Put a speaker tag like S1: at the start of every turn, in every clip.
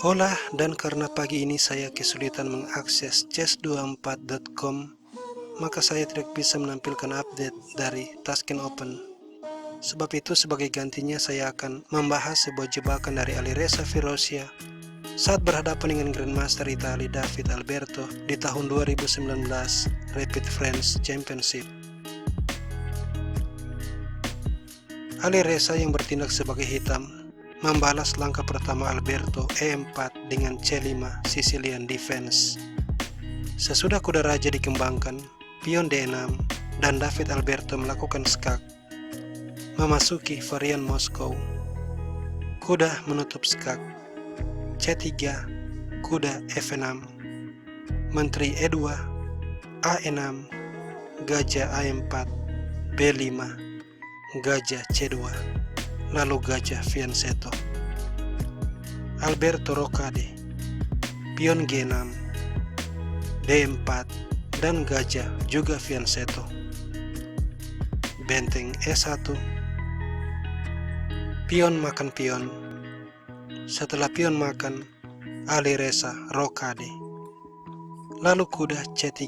S1: Olah, dan karena pagi ini saya kesulitan mengakses chess24.com, maka saya tidak bisa menampilkan update dari Tasken Open. Sebab itu sebagai gantinya saya akan membahas sebuah jebakan dari Alireza Firouzja saat berhadapan dengan Grandmaster Italia David Alberto di tahun 2019 Rapid Friends Championship. Alireza yang bertindak sebagai hitam membalas langkah pertama Alberto E4 dengan C5 Sicilian Defense. Sesudah kuda raja dikembangkan, pion D6 dan David Alberto melakukan skak, memasuki varian Moskow. Kuda menutup skak, C3, kuda F6, menteri E2, A6, gajah A4, B5, gajah C2, lalu gajah fianchetto. Alberto rokade, pion G6, D4, dan gajah juga fianchetto. Benteng E1, pion makan pion. Setelah pion makan, Alireza rokade. Lalu kuda C3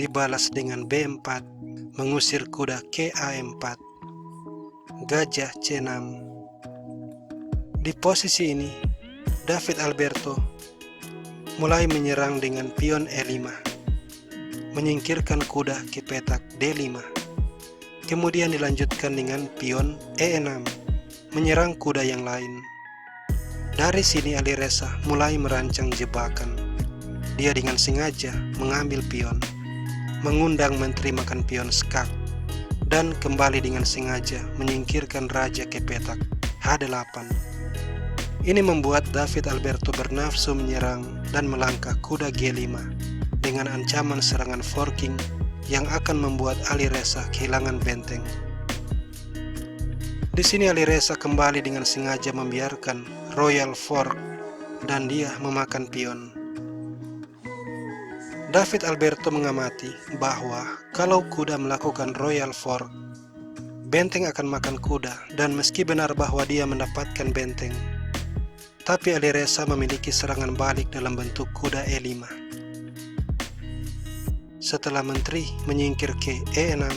S1: dibalas dengan B4 mengusir kuda ke A4. Gajah C6. Di posisi ini, David Alberto mulai menyerang dengan pion E5, menyingkirkan kuda ke petak D5. Kemudian dilanjutkan dengan pion E6, menyerang kuda yang lain. Dari sini Alireza mulai merancang jebakan. Dia dengan sengaja mengambil pion, mengundang menteri makan pion skak, dan kembali dengan sengaja menyingkirkan raja ke petak H8. Ini membuat David Alberto bernafsu menyerang dan melangkah kuda G5 dengan ancaman serangan forking yang akan membuat Alireza kehilangan benteng. Di sini Alireza kembali dengan sengaja membiarkan Royal Fork dan dia memakan pion. David Alberto mengamati bahwa kalau kuda melakukan Royal Fork, benteng akan makan kuda, dan meski benar bahwa dia mendapatkan benteng, tapi Alireza memiliki serangan balik dalam bentuk kuda E5. Setelah menteri menyingkir ke E6,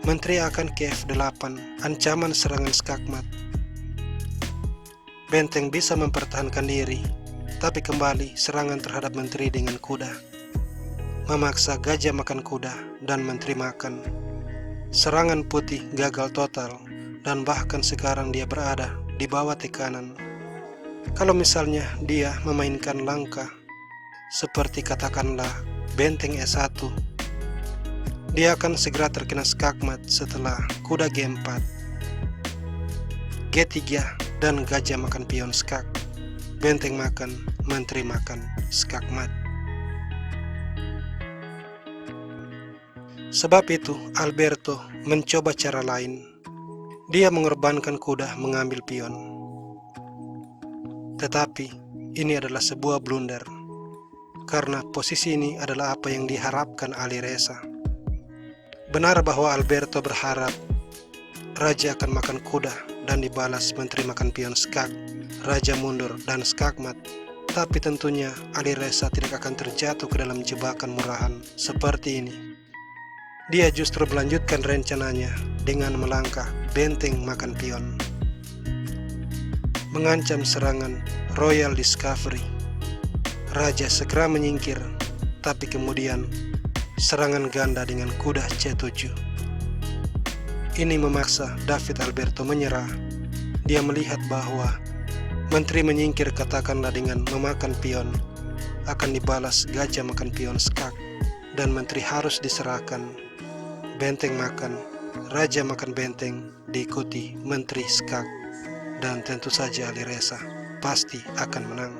S1: menteri akan ke F8, ancaman serangan skakmat. Benteng bisa mempertahankan diri, tapi kembali serangan terhadap menteri dengan kuda. Memaksa gajah makan kuda dan menteri makan. Serangan putih gagal total, dan bahkan sekarang dia berada di bawah tekanan. Kalau misalnya dia memainkan langkah seperti katakanlah benteng E1, dia akan segera terkena skakmat setelah kuda G4, G3, dan gajah makan pion skak. Benteng makan, menteri makan, skakmat. Sebab itu Alberto mencoba cara lain. Dia mengorbankan kuda mengambil pion. Tetapi ini adalah sebuah blunder, karena posisi ini adalah apa yang diharapkan Alireza. Benar bahwa Alberto berharap raja akan makan kuda dan dibalas menteri makan pion skak, raja mundur dan skakmat. Tapi tentunya Alireza tidak akan terjatuh ke dalam jebakan murahan seperti ini. Dia justru melanjutkan rencananya dengan melangkah benteng makan pion, mengancam serangan Royal Discovery. Raja segera menyingkir, tapi kemudian serangan ganda dengan kuda C7. Ini memaksa David Alberto menyerah. Dia melihat bahwa menteri menyingkir katakanlah dengan memakan pion akan dibalas gajah makan pion skak, dan menteri harus diserahkan. Benteng makan, raja makan benteng, diikuti menteri skak, dan tentu saja Alireza pasti akan menang.